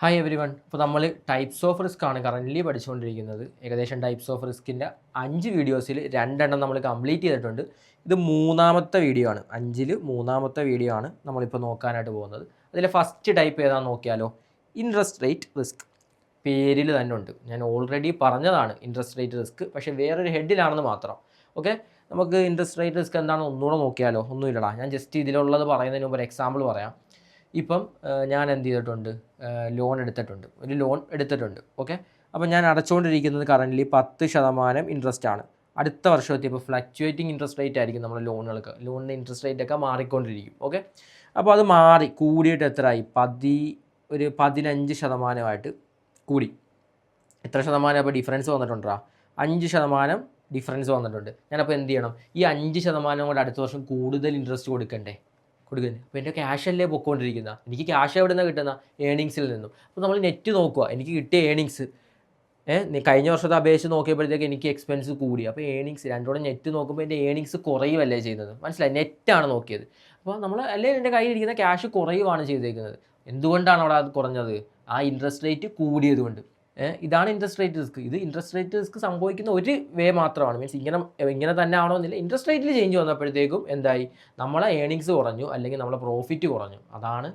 Hi every one. അപ്പോൾ നമ്മൾ types of risk ആണ് കറൻ്റ്ലി പഠിച്ചുകൊണ്ടിരിക്കുന്നത്. ഏകദേശം ടൈപ്സ് ഓഫ് റിസ്കിൻ്റെ 5 വീഡിയോസിൽ 2 എണ്ണം നമ്മൾ കംപ്ലീറ്റ് ചെയ്തിട്ടുണ്ട്. ഇത് മൂന്നാമത്തെ വീഡിയോ ആണ്. 5ൽ മൂന്നാമത്തെ വീഡിയോ ആണ് നമ്മളിപ്പോൾ നോക്കാനായിട്ട് പോകുന്നത്. അതിലെ ഫസ്റ്റ് ടൈപ്പ് ഏതാണെന്ന് നോക്കിയാലോ, ഇൻട്രസ്റ്റ് റേറ്റ് റിസ്ക്. പേരിൽ തന്നെ ഉണ്ട്. ഞാൻ ഓൾറെഡി പറഞ്ഞതാണ് ഇൻട്രസ്റ്റ് റേറ്റ് റിസ്ക്, പക്ഷേ വേറൊരു ഹെഡിലാണെന്ന് മാത്രം. ഓക്കെ, നമുക്ക് ഇൻട്രസ്റ്റ് റേറ്റ് റിസ്ക് എന്താണെന്ന് ഒന്നുകൂടെ നോക്കിയാലോ. ഒന്നുമില്ലടാ, ഞാൻ ജസ്റ്റ് ഇതിലുള്ളത് പറയുന്നതിന് മുമ്പ് ഒരു എക്സാമ്പിൾ പറയാം. ഇപ്പം ഞാൻ എന്ത് ചെയ്തിട്ടുണ്ട്, ലോൺ എടുത്തിട്ടുണ്ട്, ഒരു ലോൺ എടുത്തിട്ടുണ്ട്. ഓക്കെ, അപ്പോൾ ഞാൻ അടച്ചുകൊണ്ടിരിക്കുന്നത് കറൻ്റ്ലി 10% ഇൻട്രസ്റ്റ് ആണ്. അടുത്ത വർഷം എത്തിയപ്പോൾ ഫ്ലക്ച്വേറ്റിംഗ് ഇൻട്രസ്റ്റ് റേറ്റ് ആയിരിക്കും നമ്മുടെ ലോണിൻ്റെ ഇൻട്രസ്റ്റ് റേറ്റ് ഒക്കെ മാറിക്കൊണ്ടിരിക്കും. ഓക്കെ, അപ്പോൾ അത് മാറി കൂടിയിട്ട് എത്രയായി, ഒരു 15% കൂടി. എത്ര ശതമാനം അപ്പോൾ ഡിഫറൻസ് വന്നിട്ടുണ്ടാ? 5% ഡിഫറൻസ് വന്നിട്ടുണ്ട്. ഞാനപ്പോൾ എന്ത് ചെയ്യണം, ഈ 5% കൂടെ അടുത്ത വർഷം കൂടുതൽ ഇൻട്രസ്റ്റ് കൊടുക്കണ്ടേ? കൊടുക്കുന്നത്. അപ്പോൾ എൻ്റെ ക്യാഷ് അല്ലേ പൊയ്ക്കൊണ്ടിരിക്കുന്ന, എനിക്ക് ക്യാഷ് എവിടെ നിന്നാണ് കിട്ടുന്ന? ഏണിങ്സിൽ നിന്നും. അപ്പോൾ നമ്മൾ നെറ്റ് നോക്കുക, എനിക്ക് കിട്ടിയ ഏണിങ്സ് കഴിഞ്ഞ വർഷത്തെ അപേക്ഷിച്ച് നോക്കിയപ്പോഴത്തേക്ക് എനിക്ക് എക്സ്പെൻസ് കൂടി. അപ്പോൾ ഏണിങ്സ് രണ്ടോടെ നെറ്റ് നോക്കുമ്പോൾ എൻ്റെ ഏണിങ്സ് കുറയുമല്ലേ ചെയ്യുന്നത്? മനസ്സിലായി? നെറ്റാണ് നോക്കിയത്. അപ്പോൾ നമ്മൾ അല്ലെങ്കിൽ എൻ്റെ കയ്യിലിരിക്കുന്ന ക്യാഷ് കുറയുവാണ് ചെയ്തേക്കുന്നത്. എന്തുകൊണ്ടാണ് അവിടെ അത് കുറഞ്ഞത്? ആ ഇൻട്രസ്റ്റ് റേറ്റ് കൂടിയത് കൊണ്ട്. ഇതാണ് ഇൻട്രസ്റ്റ് റേറ്റ് റിസ്ക്. ഇത് ഇൻട്രസ്റ്റ് റേറ്റ് റിസ്ക് സംഭവിക്കുന്ന ഒരു വേ മാത്രമാണ്. മീൻസ് ഇങ്ങനെ തന്നെ ആവണമെന്നില്ല. ഇൻട്രസ്റ്റ് റേറ്റിൽ ചേഞ്ച് വന്നപ്പോഴത്തേക്കും എന്തായി, നമ്മളെ ഏണിങ്സ് കുറഞ്ഞു, അല്ലെങ്കിൽ നമ്മളെ പ്രോഫിറ്റ് കുറഞ്ഞു. അതാണ്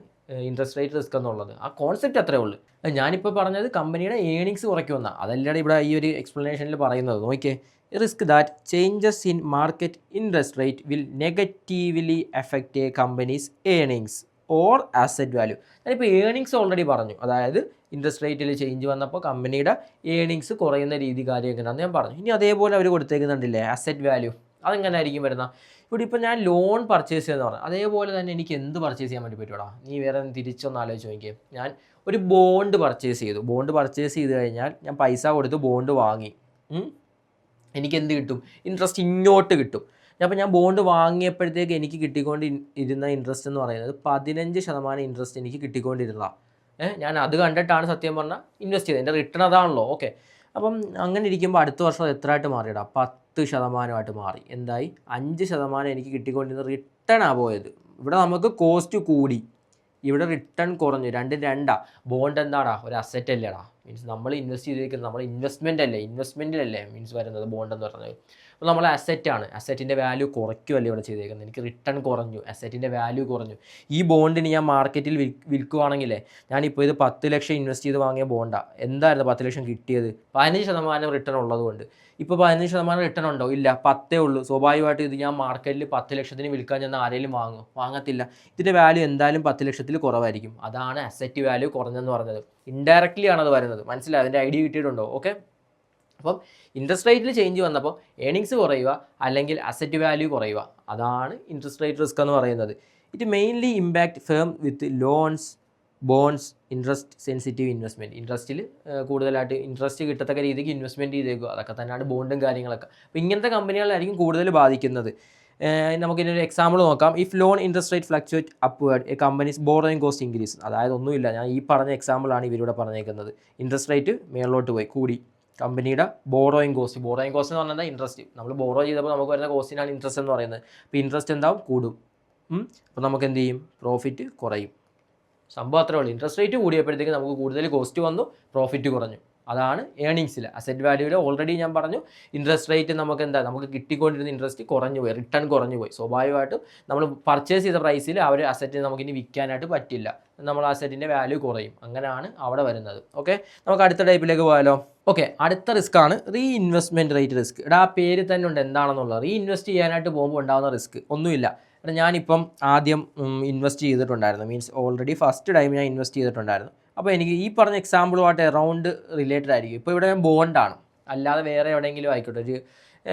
ഇൻട്രസ്റ്റ് റേറ്റ് റിസ്ക് എന്നുള്ളത്. ആ കോൺസെപ്റ്റ് അത്രേ ഉള്ളൂ. ഞാനിപ്പോൾ പറഞ്ഞത് കമ്പനിയുടെ ഏണിങ്സ് കുറയ്ക്കുമെന്നാണ്. അതല്ലാതെ ഇവിടെ ഈ ഒരു എക്സ്പ്ലനേഷനിൽ പറയുന്നത്. നോക്കിയേ, risk that changes in market interest rate will negatively effect a company's earnings or asset value. ഞാനിപ്പോൾ ഏണിങ്സ് ഓൾറെഡി പറഞ്ഞു. അതായത് ഇൻട്രസ്റ്റ് റേറ്റിൽ ചേഞ്ച് വന്നപ്പോൾ കമ്പനിയുടെ ഏണിങ്സ് കുറയുന്ന രീതി കാര്യമൊക്കെയാണെന്ന് ഞാൻ പറഞ്ഞു. ഇനി അതേപോലെ അവർ കൊടുത്തേക്കുന്നുണ്ടല്ലേ അസെറ്റ് വാല്യൂ. അതെങ്ങനെ ആയിരിക്കും വരുന്നത്? ഇവിടെ ഇപ്പോൾ ഞാൻ ലോൺ പർച്ചേസ് ചെയ്തെന്ന് പറഞ്ഞു, അതേപോലെ തന്നെ എനിക്ക് എന്ത് പർച്ചേസ് ചെയ്യാൻ വേണ്ടി പറ്റുമോടാ? നീ വേറെ തിരിച്ചൊന്ന് ആലോചിച്ച് നോക്കിയേ. ഞാൻ ഒരു ബോണ്ട് പർച്ചേസ് ചെയ്തു. ബോണ്ട് പർച്ചേസ് ചെയ്ത് കഴിഞ്ഞാൽ ഞാൻ പൈസ കൊടുത്ത് ബോണ്ട് വാങ്ങി. എനിക്ക് എന്ത് കിട്ടും? ഇൻട്രസ്റ്റ് ഇങ്ങോട്ട് കിട്ടും. അപ്പോൾ ഞാൻ ബോണ്ട് വാങ്ങിയപ്പോഴത്തേക്ക് എനിക്ക് കിട്ടിക്കൊണ്ടിരുന്ന ഇൻട്രസ്റ്റ് എന്ന് പറയുന്നത് 15% ഇൻട്രസ്റ്റ് എനിക്ക് കിട്ടിക്കൊണ്ടിരുന്നതാണ്. ഞാൻ അത് കണ്ടിട്ടാണ് സത്യം പറഞ്ഞാൽ ഇൻവെസ്റ്റ് ചെയ്തത്. എൻ്റെ റിട്ടേൺ അതാണല്ലോ. ഓക്കെ, അപ്പം അങ്ങനെ ഇരിക്കുമ്പോൾ അടുത്ത വർഷം എത്രയായിട്ട് മാറിയിടാം? 10% മാറി. എന്തായി? 5% എനിക്ക് കിട്ടിക്കൊണ്ടിരുന്ന റിട്ടേണാണ് പോയത്. ഇവിടെ നമുക്ക് കോസ്റ്റ് കൂടി, ഇവിടെ റിട്ടേൺ കുറഞ്ഞു. രണ്ടാ. ബോണ്ട് എന്താടാ? ഒരു അസറ്റ് അല്ലേടാ? മീൻസ് നമ്മൾ ഇൻവെസ്റ്റ് ചെയ്തിരിക്കുന്നത് നമ്മൾ ഇൻവെസ്റ്റ്മെൻറ്റിലല്ലേ മീൻസ് വരുന്നത് ബോണ്ട് എന്ന് പറയുന്നത്. അപ്പോൾ നമ്മൾ അസറ്റാണ്. അസറ്റിൻ്റെ വാല്യൂ കുറയ്ക്കുമല്ലേ ഇവിടെ ചെയ്തേക്കുന്നത്. എനിക്ക് റിട്ടേൺ കുറഞ്ഞു, അസറ്റിൻ്റെ വാല്യൂ കുറഞ്ഞു. ഈ ബോണ്ടിന് ഞാൻ മാർക്കറ്റിൽ വിൽക്കുവാണെങ്കിലേ, ഞാനിപ്പോൾ ഇത് 10 ലക്ഷം ഇൻവെസ്റ്റ് ചെയ്ത് വാങ്ങിയ ബോണ്ടാണ്. എന്തായിരുന്നു 10 ലക്ഷം കിട്ടിയത്? 15% റിട്ടേൺ ഉള്ളതുകൊണ്ട്. ഇപ്പോൾ 15% റിട്ടേൺ ഉണ്ടോ? ഇല്ല, 10 ഉള്ളൂ. സ്വാഭാവികമായിട്ട് ഇത് ഞാൻ മാർക്കറ്റിൽ 10 ലക്ഷത്തിന് വിൽക്കാൻ ചെന്ന് ആരെങ്കിലും വാങ്ങത്തില്ല. ഇതിൻ്റെ വാല്യൂ എന്തായാലും 10 ലക്ഷത്തിൽ കുറവായിരിക്കും. അതാണ് അസറ്റ് വാല്യൂ കുറഞ്ഞെന്ന് പറഞ്ഞത്. ഇൻഡയറക്റ്റ്ലി ആണത് വരുന്നത്. മനസ്സിലായി? അതിൻ്റെ ഐഡിയ കിട്ടിയിട്ടുണ്ടോ? ഓക്കെ, അപ്പം ഇൻട്രസ്റ്റ് റേറ്റിൽ ചേഞ്ച് വന്നപ്പോൾ ഏണിങ്സ് കുറയുക, അല്ലെങ്കിൽ അസറ്റ് വാല്യൂ കുറയുക. അതാണ് ഇൻട്രസ്റ്റ് റേറ്റ് റിസ്ക് എന്ന് പറയുന്നത്. It mainly impact firm with loans, bonds, interest sensitive investment. ഇൻട്രസ്റ്റിൽ കൂടുതലായിട്ട് ഇൻട്രസ്റ്റ് കിട്ടത്തക്ക രീതിക്ക് ഇൻവെസ്റ്റ്മെൻറ്റ് ചെയ്തേക്കുക. അതൊക്കെ തന്നെയാണ് ബോണ്ടും കാര്യങ്ങളൊക്കെ. അപ്പോൾ ഇങ്ങനത്തെ കമ്പനികളായിരിക്കും കൂടുതൽ ബാധിക്കുന്നത്. നമുക്കിതിനൊരു എക്സാമ്പിൾ നോക്കാം. If loan interest rate fluctuate upward a company's borrowing cost increase. അതായത് ഒന്നുമില്ല, ഞാൻ ഈ പറഞ്ഞ എക്സാമ്പിളാണ് ഇവരിവിടെ പറഞ്ഞേക്കുന്നത്. ഇൻട്രസ്റ്റ് റേറ്റ് മേളിലോട്ട് പോയി കൂടി, കമ്പനിയുടെ ബോറോയിങ് കോസ്റ്റ് എന്ന് പറഞ്ഞാൽ ഇൻട്രസ്റ്റ്. നമ്മൾ ബോറോ ചെയ്തപ്പോൾ നമുക്ക് വരുന്ന കോസ്റ്റിനാണ് ഇൻട്രസ്റ്റ് എന്ന് പറയുന്നത്. അപ്പോൾ ഇൻട്രസ്റ്റ് എന്താവും? കൂടും. അപ്പോൾ നമുക്ക് എന്ത് ചെയ്യും? പ്രോഫിറ്റ് കുറയും. സംഭവം അത്രേ ഉള്ളൂ. ഇൻട്രസ്റ്റ് റേറ്റ് കൂടിയപ്പോഴത്തേക്ക് നമുക്ക് കൂടുതൽ കോസ്റ്റ് വന്നു, പ്രോഫിറ്റ് കുറഞ്ഞു. അതാണ് ഏണിങ്സിൽ. അസറ്റ് വാല്യൂവിൽ ഓൾറെഡി ഞാൻ പറഞ്ഞു, ഇൻട്രസ്റ്റ് റേറ്റ് നമുക്ക് കിട്ടിക്കൊണ്ടിരുന്ന ഇൻട്രസ്റ്റ് കുറഞ്ഞു പോയി, റിട്ടേൺ കുറഞ്ഞു പോയി. സ്വാഭാവികമായിട്ടും നമ്മൾ പർച്ചേസ് ചെയ്ത പ്രൈസിൽ ആ ഒരു അസറ്റ് നമുക്കിനി വിൽക്കാനായിട്ട് പറ്റില്ല. നമ്മൾ അസറ്റിൻ്റെ വാല്യൂ കുറയും. അങ്ങനെയാണ് അവിടെ വരുന്നത്. ഓക്കെ, നമുക്ക് അടുത്ത ടൈപ്പിലേക്ക് പോയാലോ. ഓക്കെ, അടുത്ത റിസ്ക് ആണ് റീഇൻവെസ്റ്റ്മെൻറ്റ് റേറ്റ് റിസ്ക്. ഇവിടെ ആ പേര് തന്നെ ഉണ്ട് എന്താണെന്നുള്ളത്. റീഇൻവെസ്റ്റ് ചെയ്യാനായിട്ട് പോകുമ്പോൾ ഉണ്ടാകുന്ന റിസ്ക് ഒന്നുമില്ല. ഞാനിപ്പം ആദ്യം ഇൻവെസ്റ്റ് ചെയ്തിട്ടുണ്ടായിരുന്നു. മീൻസ് ഓൾറെഡി ഫസ്റ്റ് ടൈം ഞാൻ ഇൻവെസ്റ്റ് ചെയ്തിട്ടുണ്ടായിരുന്നു. അപ്പോൾ എനിക്ക് ഈ പറഞ്ഞ എക്സാമ്പിളുമായിട്ട് എറൗണ്ട് റിലേറ്റഡ് ആയിരിക്കും. ഇപ്പോൾ ഇവിടെ ഞാൻ ബോണ്ടാണ്, അല്ലാതെ വേറെ എവിടെയെങ്കിലും ആയിക്കോട്ടെ,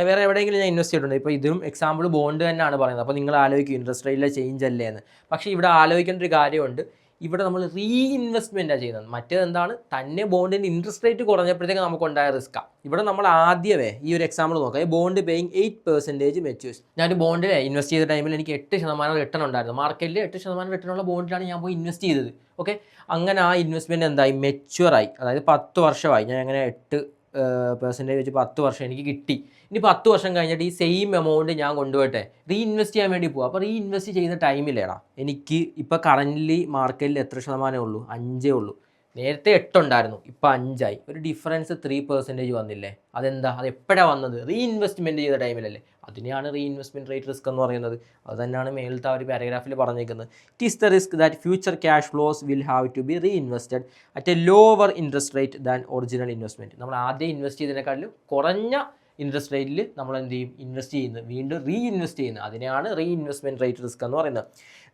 വേറെ എവിടെയെങ്കിലും ഞാൻ ഇൻവെസ്റ്റ് ചെയ്തിട്ടുണ്ട്. ഇപ്പോൾ ഇതും എക്സാമ്പിൾ ബോണ്ട് തന്നെയാണ് പറയുന്നത്. അപ്പോൾ നിങ്ങൾ ആലോചിക്കും ഇൻട്രസ്റ്റ് റേറ്റിലെ ചേഞ്ച് അല്ലേ എന്ന്. പക്ഷേ ഇവിടെ ആലോചിക്കേണ്ട ഒരു കാര്യമുണ്ട്. ഇവിടെ നമ്മൾ റീഇൻവെസ്റ്റ്മെൻറ്റാണ് ചെയ്യുന്നത്. മറ്റേതെന്താണ്? തന്നെ ബോണ്ടിൻ്റെ ഇൻട്രസ്റ്റ് റേറ്റ് കുറഞ്ഞപ്പോഴത്തേക്ക് നമുക്കുണ്ടായ റിസ്ക്കാണ്. ഇവിടെ നമ്മൾ ആദ്യമേ ഈ ഒരു എക്സാമ്പിൾ നോക്കാം. Bond paying 8% മെച്യൂഴ്സ്. ഞാനൊരു ബോണ്ടിൽ ഇൻവെസ്റ്റ് ചെയ്ത ടൈമിൽ എനിക്ക് 8% റിട്ടേൺ ഉണ്ടായിരുന്നു. മാർക്കറ്റിൽ 8% റിട്ടേൺ ഉള്ള ബോണ്ടിലാണ് ഞാൻ പോയി ഇൻവെസ്റ്റ് ചെയ്തത്. ഓക്കെ, അങ്ങനെ ആ ഇൻവെസ്റ്റ്മെൻറ്റ് എന്തായി? മെച്യൂറായി. അതായത് 10 വർഷമായി. ഞാൻ അങ്ങനെ 8% വെച്ച് 10 വർഷം എനിക്ക് കിട്ടി. ഇനി 10 വർഷം കഴിഞ്ഞിട്ട് ഈ സെയിം എമൗണ്ട് ഞാൻ കൊണ്ടുപോയിട്ടെ റീഇൻവെസ്റ്റ് ചെയ്യാൻ വേണ്ടി പോകും. അപ്പോൾ റീഇൻവെസ്റ്റ് ചെയ്യുന്ന ടൈമില്ലേടാ എനിക്ക് ഇപ്പോൾ കറൻ്റ്ലി മാർക്കറ്റിൽ എത്ര ശതമാനമേ ഉള്ളൂ? 5 ഉള്ളൂ. നേരത്തെ 8 ഉണ്ടായിരുന്നു, ഇപ്പോൾ 5 ആയി. ഒരു ഡിഫറൻസ് 3% വന്നില്ലേ? അതെന്താ? അത് എപ്പോഴാണ് വന്നത്? റീഇൻവെസ്റ്റ്മെൻറ്റ് ചെയ്ത ടൈമിലല്ലേ? അതിനെയാണ് റീഇൻവെസ്റ്റ്മെൻറ്റ് റേറ്റ് റിസ്ക് എന്ന് പറയുന്നത്. അത് തന്നെയാണ് മേലത്തെ ആ ഒരു പാരഗ്രാഫിൽ പറഞ്ഞേക്കുന്നത്. It is the risk that future cash flows will have to be reinvested at a lower interest rate than original investment. നമ്മൾ ആദ്യം ഇൻവെസ്റ്റ് ചെയ്തതിനേക്കാളും കുറഞ്ഞ ഇൻട്രസ്റ്റ് റേറ്റിൽ നമ്മൾ എന്ത് ചെയ്യും? ഇൻവെസ്റ്റ് ചെയ്യുന്നത്, വീണ്ടും റീഇൻവെസ്റ്റ് ചെയ്യുന്നത്. അതിനെയാണ് റീഇൻവെസ്റ്റ്മെൻറ്റ് റേറ്റ് റിസ്ക് എന്ന് പറയുന്നത്.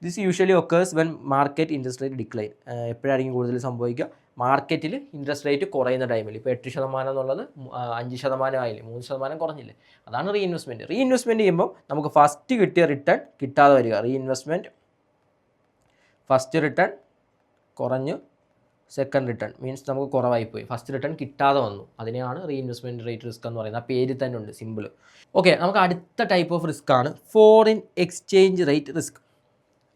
This usually occurs when market interest rate decline. എപ്പോഴായിരിക്കും കൂടുതൽ സംഭവിക്കുക? മാർക്കറ്റിൽ ഇൻട്രസ്റ്റ് റേറ്റ് കുറയുന്ന ടൈമിൽ. ഇപ്പോൾ 8% എന്നുള്ളത് 5% ആയില്ലേ, 3% കുറഞ്ഞില്ലേ? അതാണ് റീഇൻവെസ്റ്റ്മെൻറ്റ്. റീഇൻവെസ്റ്റ്മെൻറ്റ് ചെയ്യുമ്പോൾ നമുക്ക് ഫസ്റ്റ് കിട്ടിയ റിട്ടേൺ കിട്ടാതെ വരിക. റീഇൻവെസ്റ്റ്മെൻറ്റ് ഫസ്റ്റ് റിട്ടേൺ കുറഞ്ഞു, സെക്കൻഡ് റിട്ടേൺ മീൻസ് നമുക്ക് കുറവായിപ്പോയി, ഫസ്റ്റ് റിട്ടേൺ കിട്ടാതെ വന്നു. അതിനെയാണ് റീഇൻവെസ്റ്റ്മെൻറ്റ് റേറ്റ് റിസ്ക് എന്ന് പറയുന്നത്. ആ പേര് തന്നെ ഉണ്ട്, സിമ്പിൾ. ഓക്കെ, നമുക്ക് അടുത്ത ടൈപ്പ് ഓഫ് റിസ്ക് ആണ് ഫോറിൻ എക്സ്ചേഞ്ച് റേറ്റ് റിസ്ക്.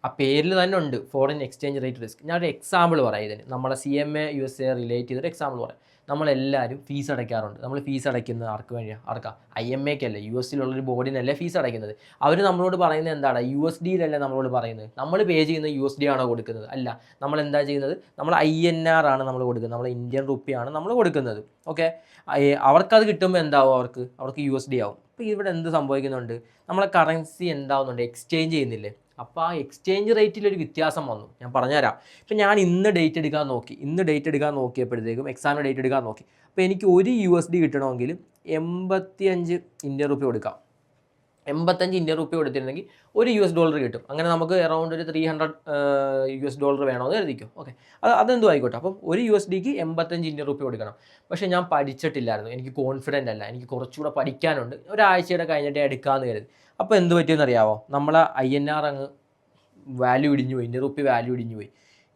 ആ പേരിൽ തന്നെ ഉണ്ട് ഫോറിൻ എക്സ്ചേഞ്ച് റേറ്റ് റിസ്ക്. ഞാനൊരു എക്സാമ്പിൾ പറയാം ഇതിന്. നമ്മളെ CMA USA റിലേറ്റ് ചെയ്തൊരു എക്സാമ്പിൾ പറയാം. നമ്മളെല്ലാവരും ഫീസ് അടയ്ക്കാറുണ്ട്. നമ്മൾ ഫീസ് അടയ്ക്കുന്നത് ആർക്ക് വേണ്ടിയാണ്? ആർക്കാ? IMA ക്കല്ലേ, US-ലുള്ളൊരു ബോർഡിനല്ലേ ഫീസ് അടയ്ക്കുന്നത്. അവർ നമ്മളോട് പറയുന്നത് എന്താണ്? USD-യിലല്ലേ നമ്മളോട് പറയുന്നത്. നമ്മൾ പേ ചെയ്യുന്നത് USD ആണോ കൊടുക്കുന്നത്? അല്ല. നമ്മൾ എന്താ ചെയ്യുന്നത്? നമ്മൾ INR ആണ് നമ്മൾ കൊടുക്കുന്നത്, നമ്മൾ ഇന്ത്യൻ റുപ്പിയാണ് നമ്മൾ കൊടുക്കുന്നത്. ഓക്കെ, അവർക്കത് കിട്ടുമ്പോൾ എന്താവും? അവർക്ക് USD ആവും. അപ്പോൾ ഇവിടെ എന്ത് സംഭവിക്കുന്നുണ്ട്? നമ്മളെ കറൻസി എന്താവുന്നുണ്ട്? എക്സ്ചേഞ്ച് ചെയ്യുന്നില്ലേ? അപ്പോൾ ആ എക്സ്ചേഞ്ച് റേറ്റിലൊരു വ്യത്യാസം വന്നു. ഞാൻ പറഞ്ഞുതരാം. ഇപ്പം ഞാൻ ഇന്ന് ഡേറ്റ് എടുക്കാൻ നോക്കിയപ്പോഴത്തേക്കും എക്സാമിന് ഡേറ്റ് എടുക്കാൻ നോക്കി. അപ്പോൾ എനിക്ക് ഒരു USD കിട്ടണമെങ്കിൽ 85 ഇന്ത്യൻ റുപ്പി കൊടുക്കാം. 85 ഇന്ത്യൻ റുപ്പി കൊടുത്തിരുന്നെങ്കിൽ ഒരു $1 കിട്ടും. അങ്ങനെ നമുക്ക് അറൗണ്ട് ഒരു $300 വേണമെന്ന് കരുതിക്കും. ഓക്കെ, അതെന്തും ആയിക്കോട്ടെ. അപ്പം ഒരു USDക്ക് 85 ഇന്ത്യൻ റുപ്പി കൊടുക്കണം. പക്ഷേ ഞാൻ പഠിച്ചിട്ടില്ലായിരുന്നു, എനിക്ക് കോൺഫിഡൻ്റ് അല്ല, എനിക്ക് കുറച്ചുകൂടെ പഠിക്കാനുണ്ട്, ഒരാഴ്ചയുടെ കഴിഞ്ഞിട്ടേ എടുക്കാമെന്ന് കരുതി. അപ്പോൾ എന്ത് പറ്റിയെന്ന് അറിയാമോ? നമ്മളെ INR അങ്ങ് വാല്യൂ ഇടിഞ്ഞു പോയി, ഇന്ത്യൻ റുപ്പി വാല്യൂ ഇടിഞ്ഞു പോയി.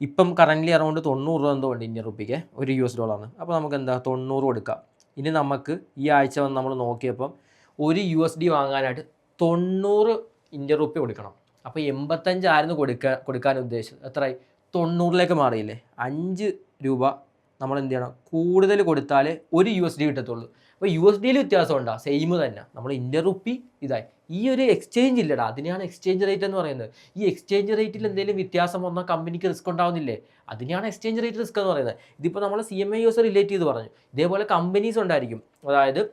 ഇപ്പം കറൻ്റ്ലി അറൗണ്ട് 90 രൂപ എന്തോ ഉണ്ട് ഇന്ത്യൻ റുപ്പിക്ക് ഒരു $1. അപ്പോൾ നമുക്ക് എന്താ 90 കൊടുക്കാം. ഇനി നമുക്ക് ഈ ആഴ്ച വന്ന് നമ്മൾ നോക്കിയപ്പം ഒരു USD വാങ്ങാനായിട്ട് 90 ഇന്ത്യൻ റുപ്പി കൊടുക്കണം. അപ്പോൾ 85 ആയിരുന്നു കൊടുക്കാൻ ഉദ്ദേശിച്ചത്. എത്രയായി? 90ലേക്ക് മാറിയില്ലേ? 5 രൂപ നമ്മൾ എന്ത് ചെയ്യണം? കൂടുതൽ കൊടുത്താലേ ഒരു USD കിട്ടത്തുള്ളൂ. അപ്പോൾ USD-യിൽ വ്യത്യാസം ഉണ്ടാ? സെയിം തന്നെ. നമ്മൾ ഇന്ത്യൻ റുപ്പി ഇതായി. ഈ ഒരു എക്സ്ചേഞ്ച് ഇല്ലടാ, അതിനെയാണ് എക്സ്ചേഞ്ച് റേറ്റ് എന്ന് പറയുന്നത്. ഈ എക്സ്ചേഞ്ച് റേറ്റിൽ എന്തെങ്കിലും വ്യത്യാസം വന്നാൽ കമ്പനിക്ക് റിസ്ക് ഉണ്ടാവുന്നില്ലേ? അതിനെയാണ് എക്സ്ചേഞ്ച് റേറ്റ് റിസ്ക് എന്ന് പറയുന്നത്. ഇതിപ്പോൾ നമ്മൾ CMA US റിലേറ്റ് ചെയ്ത് പറഞ്ഞു. ഇതേപോലെ കമ്പനീസ് ഉണ്ടായിരിക്കും. അതായത്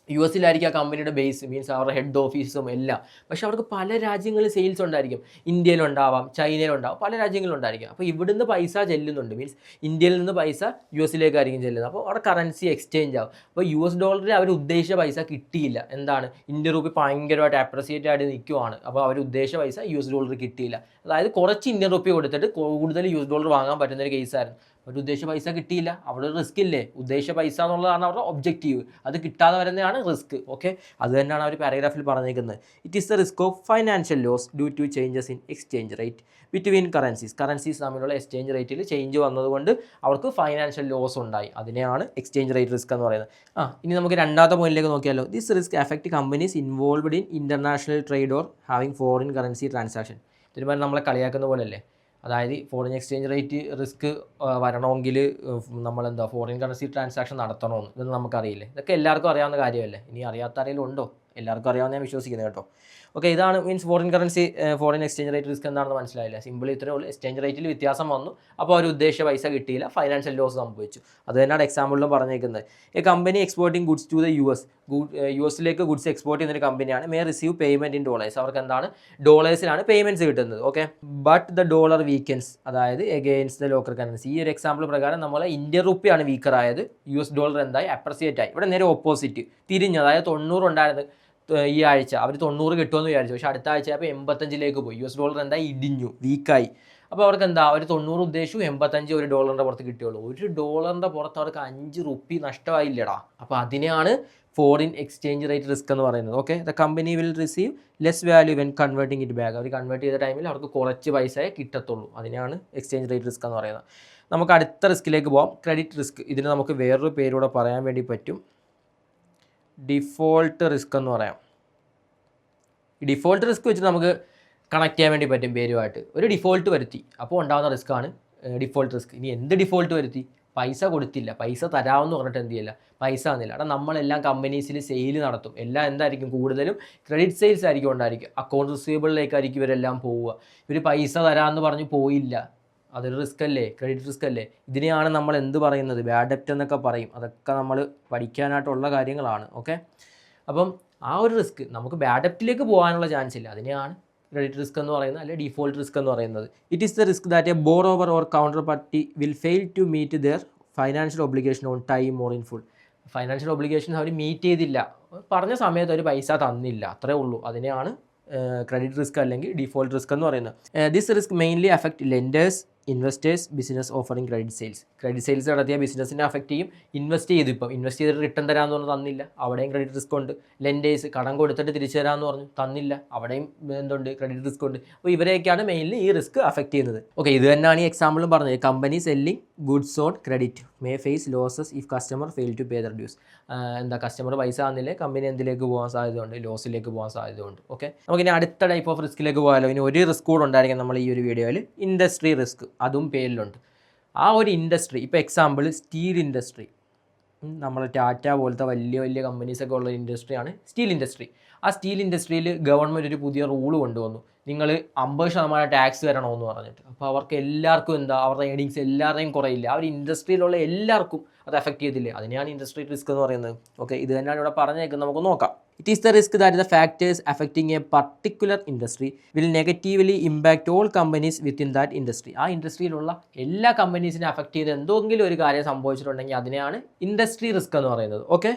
US-ലായിരിക്കും ആ കമ്പനിയുടെ ബേസ്, മീൻസ് അവരുടെ ഹെഡ് ഓഫീസും എല്ലാം. പക്ഷേ അവർക്ക് പല രാജ്യങ്ങളിൽ സെയിൽസ് ഉണ്ടായിരിക്കും. ഇന്ത്യയിലുണ്ടാവാം, ചൈനയിലുണ്ടാവാം, പല രാജ്യങ്ങളിലുണ്ടായിരിക്കും. അപ്പോൾ ഇവിടുന്ന് പൈസ ചെല്ലുന്നുണ്ട്, മീൻസ് ഇന്ത്യയിൽ നിന്ന് പൈസ US-ലേക്കായിരിക്കും ചെല്ലുന്നത്. അപ്പോൾ അവിടെ കറൻസി എക്സ്ചേഞ്ച് ആവും. അപ്പോൾ $1 അവർ ഉദ്ദേശിച്ച പൈസ കിട്ടിയില്ല. എന്താണ്? ഇന്ത്യൻ റുപ്പി ഭയങ്കരമായിട്ട് അപ്രിസിയേറ്റ് ആയിട്ട് നിൽക്കുവാണ്. അപ്പോൾ അവർ ഉദ്ദേശിച്ച പൈസ $1 കിട്ടിയില്ല. അതായത് കുറച്ച് ഇന്ത്യൻ റുപ്പി കൊടുത്തിട്ട് കൂടുതൽ $1 വാങ്ങാൻ പറ്റുന്നൊരു കേസായിരുന്നു. ഒരു ഉദ്ദേശിച്ച പൈസ കിട്ടിയില്ല. അവിടെ ഒരു റിസ്ക് ഇല്ലേ? ഉദ്ദേശിച്ച പൈസ എന്നുള്ളതാണ് അവരുടെ ഒബ്ജക്റ്റീവ്. അത് കിട്ടാതെ വരുന്നതാണ് റിസ്ക്. ഓക്കെ, അത് തന്നെയാണ് അവർ പാരഗ്രാഫിൽ പറഞ്ഞിരിക്കുന്നത്. It is the risk of financial loss due to changes in exchange rate between currencies തമ്മിലുള്ള എക്സ്ചേഞ്ച് റേറ്റിൽ ചേഞ്ച് വന്നതുകൊണ്ട് അവർക്ക് ഫൈനാൻഷ്യൽ ലോസ് ഉണ്ടായി. അതിനെയാണ് എക്സ്ചേഞ്ച് റേറ്റ് റിസ്ക് എന്ന് പറയുന്നത്. ഇനി നമുക്ക് രണ്ടാമത്തെ പോയിന്റിലേക്ക് നോക്കിയാലോ. This risk affect companies involved in international trade or having foreign currency transaction. ഇതിന് നമ്മളെ കളിയാക്കുന്ന പോലെയല്ലേ? അതായത് ഫോറിൻ എക്സ്ചേഞ്ച് റേറ്റ് റിസ്ക് വരണമെങ്കിൽ നമ്മളെന്താ ഫോറിൻ കറൻസി ട്രാൻസാക്ഷൻ നടത്തണമെന്ന് ഇതൊന്നും നമുക്കറിയില്ലേ? ഇതൊക്കെ എല്ലാവർക്കും അറിയാവുന്ന കാര്യമല്ലേ? ഇനി അറിയാത്ത ആരെങ്കിലും ഉണ്ടോ? എല്ലാവർക്കും അറിയാവുന്ന ഞാൻ വിശ്വസിക്കുന്നത് കേട്ടോ. ഓക്കെ, ഇതാണ് means foreign exchange rate risk എന്താണെന്ന് മനസ്സിലായില്ല. സിമ്പിൾ ഇത്രയേ ഉള്ളൂ. എക്സ്ചേഞ്ച് റേറ്റിൽ വ്യത്യാസം വന്നു, അപ്പോൾ അവർ ഉദ്ദേശിച്ച പൈസ കിട്ടിയില്ല, ഫൈനാൻഷ്യൽ ലോസ് സംഭവിച്ചു. അത് തന്നെയാണ് എക്സാമ്പിളിലും പറഞ്ഞേക്കുന്നത്. A company exporting goods to the US-ലേക്ക് ഗുഡ്സ് എക്സ്പോർട്ട് ചെയ്യുന്നൊരു കമ്പനിയാണ്. May receive payment in dollars. അവർക്ക് എന്താണ്? ഡോളേഴ്സിലാണ് പേയ്മെൻറ്റ്സ് കിട്ടുന്നത്. Okay, but the dollar weakens, അതായത് എഗെയിൻസ്റ്റ് ദ ലോക്കൽ കറൻസി. ഈ ഒരു എക്സാമ്പിൾ പ്രകാരം നമ്മളെ ഇന്ത്യൻ റുപ്പിയാണ് വീക്കർ ആയത്, US-ഡോളർ എന്തായി? അപ്രിസിയേറ്റ് ആയി. ഇവിടെ നേരെ ഓപ്പോസിറ്റ് തിരിഞ്ഞ്, അതായത് 90 ഉണ്ടായിരുന്നു ഈ ആഴ്ച, അവർ 90 കിട്ടുമെന്ന് വിചാരിച്ചു. പക്ഷേ അടുത്ത ആഴ്ച അപ്പോൾ 85ലേക്ക് പോയി. US-ഡോളർ എന്തായി? ഇടിഞ്ഞു, വീക്കായി. അപ്പോൾ അവർക്ക് എന്താ? അവർ 90 ഉദ്ദേശിച്ചു, 85 $1 പുറത്ത് കിട്ടിയുള്ളൂ. $1 പുറത്ത് അവർക്ക് 5 റുപ്പി നഷ്ടമായില്ലടാ. അപ്പോൾ അതിനെയാണ് ഫോറിൻ എക്സ്ചേഞ്ച് റേറ്റ് റിസ്ക് എന്ന് പറയുന്നത്. Okay, the company will receive less value when converting it back. അവർ കൺവേർട്ട് ചെയ്ത ടൈമിൽ അവർക്ക് കുറച്ച് പൈസയെ കിട്ടത്തുള്ളൂ. അതിനെയാണ് എക്സ്ചേഞ്ച് റേറ്റ് റിസ്ക് എന്ന് പറയുന്നത്. നമുക്ക് അടുത്ത റിസ്കിലേക്ക് പോകാം, ക്രെഡിറ്റ് റിസ്ക്. ഇതിന് നമുക്ക് വേറൊരു പേരൂടെ പറയാൻ വേണ്ടി പറ്റും, ഡിഫോൾട്ട് റിസ്ക് എന്ന് പറയാം. ഈ ഡിഫോൾട്ട് റിസ്ക് വെച്ച് നമുക്ക് കണക്ട് ചെയ്യാൻ വേണ്ടി പറ്റും പേരുമായിട്ട്. ഒരു ഡിഫോൾട്ട് വരുത്തി, അപ്പോൾ ഉണ്ടാകുന്ന റിസ്ക്കാണ് ഡിഫോൾട്ട് റിസ്ക്. ഇനി എന്ത് ഡിഫോൾട്ട് വരുത്തി? പൈസ കൊടുത്തില്ല, പൈസ തരാമെന്ന് പറഞ്ഞിട്ട് എന്ത് ചെയ്യില്ല, പൈസ തന്നില്ല. അവിടെ നമ്മളെല്ലാം കമ്പനീസിൽ സെയിൽ നടത്തും. എല്ലാം എന്തായിരിക്കും? കൂടുതലും ക്രെഡിറ്റ് സെയിൽസ് ആയിരിക്കും ഉണ്ടായിരിക്കും. അക്കൗണ്ട് റിസീവബിളിലേക്കായിരിക്കും ഇവരെല്ലാം പോവുക. ഇവർ പൈസ തരാമെന്ന് പറഞ്ഞ് പോയില്ല, അതൊരു റിസ്ക് അല്ലേ, ക്രെഡിറ്റ് റിസ്ക് അല്ലേ. ഇതിനെയാണ് നമ്മൾ എന്ത് പറയുന്നത്, ബാഡ് ഡെപ്റ്റ് എന്നൊക്കെ പറയും. അതൊക്കെ നമ്മൾ പഠിക്കാനായിട്ടുള്ള കാര്യങ്ങളാണ്. ഓക്കെ, അപ്പം ആ ഒരു റിസ്ക് നമുക്ക് ബാഡ് ഡെപ്റ്റിലേക്ക് പോകാനുള്ള ചാൻസ് ഇല്ല. അതിനെയാണ് ക്രെഡിറ്റ് റിസ്ക് എന്ന് പറയുന്നത്, അല്ലെങ്കിൽ ഡിഫോൾട്ട് റിസ്ക് എന്ന് പറയുന്നത്. It is the risk that a borrower or counter party will fail to meet their financial obligation on time or in full. Financial obligations അവർ മീറ്റ് ചെയ്തില്ല, പറഞ്ഞ സമയത്ത് ഒരു പൈസ തന്നില്ല, അത്രേ ഉള്ളൂ. അതിനെയാണ് ക്രെഡിറ്റ് റിസ്ക് അല്ലെങ്കിൽ ഡിഫോൾട്ട് റിസ്ക് എന്ന് പറയുന്നത്. This risk mainly affect lenders, investors, business offering credit sales. Credit sales നടത്തിയ ബിസിനസ്സിനെ അഫക്റ്റ് ചെയ്യും. ഇൻവെസ്റ്റ് ചെയ്തിട്ട് റിട്ടേൺ തരാമെന്ന് പറഞ്ഞ് തന്നില്ല, അവിടെയും ക്രെഡിറ്റ് റിസ്ക് ഉണ്ട്. ലെൻഡേഴ്സ് കടം കൊടുത്തിട്ട് തിരിച്ചു തരാമെന്ന് പറഞ്ഞു, തന്നില്ല, അവിടെയും എന്തുണ്ട്, ക്രെഡിറ്റ് റിസ്ക് ഉണ്ട്. അപ്പോൾ ഇവരെയൊക്കെയാണ് മെയിൻലി ഈ റിസ്ക് അഫക്റ്റ് ചെയ്യുന്നത്. ഓക്കെ, ഇത് തന്നെയാണ് ഈ എക്സാമ്പിളും പറഞ്ഞത്. Company selling goods on credit may face losses if customer fail to pay their dues. Customer പൈസ തന്നില്ലേ, കമ്പനി എന്തിലേക്ക് പോകാൻ സാധ്യതയുണ്ട്, ലോസിലേക്ക് പോകാൻ സാധ്യതയുണ്ട്. ഓക്കെ, നമുക്കിനി അടുത്ത ടൈപ്പ് ഓഫ് റിസ്കിലേക്ക് പോകാമല്ലോ. ഇനി ഒരു റിസ്ക് കൂടെ ഉണ്ടായിരിക്കും നമ്മൾ ഈ ഒരു വീഡിയോയിൽ, ഇൻഡസ്ട്രി റിസ്ക്. അതും പേരിലുണ്ട്. ആ ഒരു ഇൻഡസ്ട്രി, ഇപ്പോൾ എക്സാമ്പിൾ സ്റ്റീൽ ഇൻഡസ്ട്രി, നമ്മൾ ടാറ്റ പോലത്തെ വലിയ വലിയ കമ്പനീസൊക്കെ ഉള്ള ഇൻഡസ്ട്രിയാണ് സ്റ്റീൽ ഇൻഡസ്ട്രി. ആ സ്റ്റീൽ ഇൻഡസ്ട്രിയിൽ ഗവൺമെൻറ് ഒരു പുതിയ റൂൾ കൊണ്ടുവന്നു, നിങ്ങൾ 50% ടാക്സ് തരണമെന്ന് പറഞ്ഞിട്ട്. അപ്പോൾ അവർക്ക് എല്ലാവർക്കും അവരുടെ ഏണിങ്സ് എല്ലാവരുടെയും കുറയില്ല, ആ ഒരു ഇൻഡസ്ട്രിയിലുള്ള എല്ലാവർക്കും അത് എഫക്റ്റ് ചെയ്തില്ലേ. അതിനെയാണ് ഇൻഡസ്ട്രി റിസ്ക് എന്ന് പറയുന്നത്. ഓക്കെ, ഇത് തന്നെയാണ് ഇവിടെ പറഞ്ഞേക്കുന്നത്, നമുക്ക് നോക്കാം. It is the risk that the factors affecting A particular industry will negatively impact all companies within that industry. ആ ഇൻഡസ്ട്രിയിലുള്ള എല്ലാ കമ്പനീസിനെ അഫക്റ്റ് ചെയ്ത് എന്തെങ്കിലും ഒരു കാര്യം സംഭവിച്ചിട്ടുണ്ടെങ്കിൽ അതിനെയാണ് ഇൻഡസ്ട്രി റിസ്ക് എന്ന് പറയുന്നത്. Okay,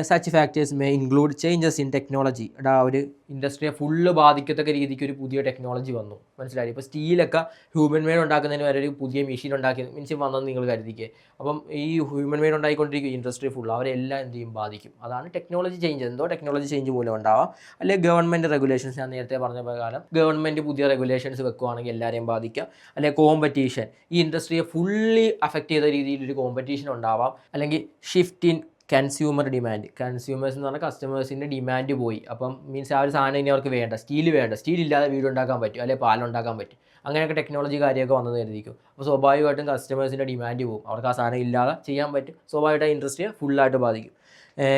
such factors may include changes in technology. ഒരു ഇൻഡസ്ട്രിയെ ഫുള്ള് ബാധിക്കത്തക്ക രീതിക്ക് ഒരു പുതിയ ടെക്നോളജി വന്നു, മനസ്സിലായി. ഇപ്പോൾ സ്റ്റീലൊക്കെ ഹ്യൂമൻ മെയ്ഡ് ഉണ്ടാക്കുന്നതിന് വരെ ഒരു പുതിയ മെഷീൻ ഉണ്ടാക്കി മീൻസ് വന്നെന്ന് നിങ്ങൾ കരുതിക്കുക. അപ്പം ഈ ഹ്യൂമൻ മെയ്ഡ് ഉണ്ടായിക്കൊണ്ടിരിക്കും ഇൻഡസ്ട്രി ഫുൾ, അവരെല്ലാം എന്ത് ചെയ്യും, ബാധിക്കും. അതാണ് ടെക്നോളജി ചേഞ്ച്. എന്തോ ടെക്നോളജി ചേഞ്ച് മൂലം ഉണ്ടാവാം, അല്ലെങ്കിൽ ഗവൺമെൻറ് റെഗുലേഷൻസ്, ഞാൻ നേരത്തെ പറഞ്ഞ പ്രകാരം ഗവൺമെൻറ് പുതിയ റെഗുലേഷൻസ് വെക്കുകയാണെങ്കിൽ എല്ലാവരെയും ബാധിക്കാം. അല്ലെങ്കിൽ കോമ്പറ്റീഷൻ, ഈ ഇൻഡസ്ട്രിയെ ഫുള്ളി അഫക്റ്റ് ചെയ്ത രീതിയിലൊരു കോമ്പറ്റീഷൻ ഉണ്ടാവാം. അല്ലെങ്കിൽ shift in consumer demand. Consumers എന്ന് പറഞ്ഞാൽ കസ്റ്റമേഴ്സിൻ്റെ ഡിമാൻഡ് പോയി. അപ്പം മീൻസ് ആ ഒരു സാധനം ഇനി അവർക്ക് വേണ്ട, സ്റ്റീൽ ഇല്ലാതെ വീട് ഉണ്ടാക്കാൻ പറ്റും, അല്ലെങ്കിൽ പാലുണ്ടാക്കാൻ പറ്റും. അങ്ങനെയൊക്കെ ടെക്നോളജി കാര്യമൊക്കെ വന്നത് കരുതിക്കും. അപ്പോൾ സ്വാഭാവികമായിട്ടും കസ്റ്റമേഴ്സിൻ്റെ ഡിമാൻഡ് പോകും, അവർക്ക് ആ സാധനം ഇല്ലാതെ ചെയ്യാൻ പറ്റും. സ്വാഭാവികമായിട്ട് ഇൻഡസ്ട്രിയെ ഫുള്ളായിട്ട് ബാധിക്കും.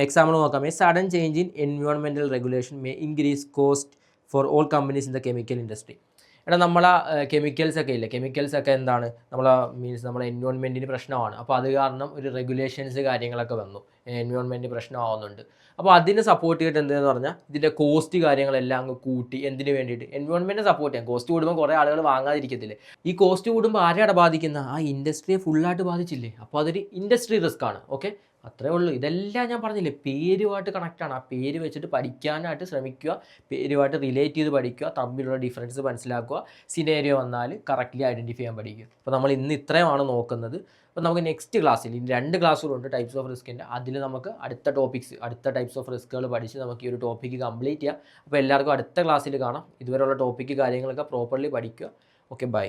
എക്സാമ്പിൾ നോക്കാം. Sudden change in environmental regulation may increase cost for all companies in the chemical industry. നമ്മളെ കെമിക്കൽസൊക്കെ ഇല്ലേ, കെമിക്കൽസൊക്കെ എന്താണ്, നമ്മളെ എൻവയോൺമെൻറ്റിന് പ്രശ്നമാണ്. അപ്പോൾ അത് കാരണം ഒരു റെഗുലേഷൻസ് കാര്യങ്ങളൊക്കെ വന്നു, എൻവയോൺമെൻറ്റ് പ്രശ്നമാവുന്നുണ്ട്. അപ്പോൾ അതിനെ സപ്പോർട്ട് ചെയ്തിട്ട് എന്തെന്ന് പറഞ്ഞാൽ ഇതിൻ്റെ കോസ്റ്റ് കാര്യങ്ങളെല്ലാം അങ്ങ് കൂട്ടി. എന്തിനു വേണ്ടിയിട്ട്, എൻവയോൺമെൻറ്റിനെ സപ്പോർട്ട് ചെയ്യാം. കോസ്റ്റ് കൂടുമ്പോൾ കുറേ ആളുകൾ വാങ്ങാതിരിക്കത്തില്ലേ. ഈ കോസ്റ്റ് കൂടുമ്പോൾ ആരെയാണ് ബാധിക്കുന്ന, ആ ഇൻഡസ്ട്രിയെ ഫുള്ളായിട്ട് ബാധിച്ചില്ലേ. അപ്പോൾ അതൊരു ഇൻഡസ്ട്രി റിസ്ക് ആണ്. ഓക്കെ, അത്രേ ഉള്ളൂ. ഇതെല്ലാം ഞാൻ പറഞ്ഞില്ലേ പേരുമായിട്ട് കണക്റ്റാണ്. ആ പേര് വെച്ചിട്ട് പഠിക്കാനായിട്ട് ശ്രമിക്കുക, പേരുമായിട്ട് റിലേറ്റ് ചെയ്ത് പഠിക്കുക, തമ്മിലുള്ള ഡിഫറൻസ് മനസ്സിലാക്കുക, സിനേരിയോ വന്നാൽ കറക്റ്റ്ലി ഐഡൻറ്റിഫൈ ചെയ്യാൻ പഠിക്കുക. അപ്പോൾ നമ്മൾ ഇന്ന് ഇത്രയുമാണ് നോക്കുന്നത്. അപ്പോൾ നമുക്ക് നെക്സ്റ്റ് ക്ലാസ്സിൽ, ഇനി 2 ക്ലാസ്സുകളുണ്ട് ടൈപ്സ് ഓഫ് റിസ്കിൻ്റെ, അതിൽ നമുക്ക് അടുത്ത ടൈപ്സ് ഓഫ് റിസ്കുകൾ പഠിച്ച് നമുക്ക് ഈ ഒരു ടോപ്പിക്ക് കംപ്ലീറ്റ് ചെയ്യാം. അപ്പോൾ എല്ലാവർക്കും അടുത്ത ക്ലാസ്സിൽ കാണാം. ഇതുവരെയുള്ള ടോപ്പിക്ക് കാര്യങ്ങളൊക്കെ പ്രോപ്പർലി പഠിക്കുക. Okay, by.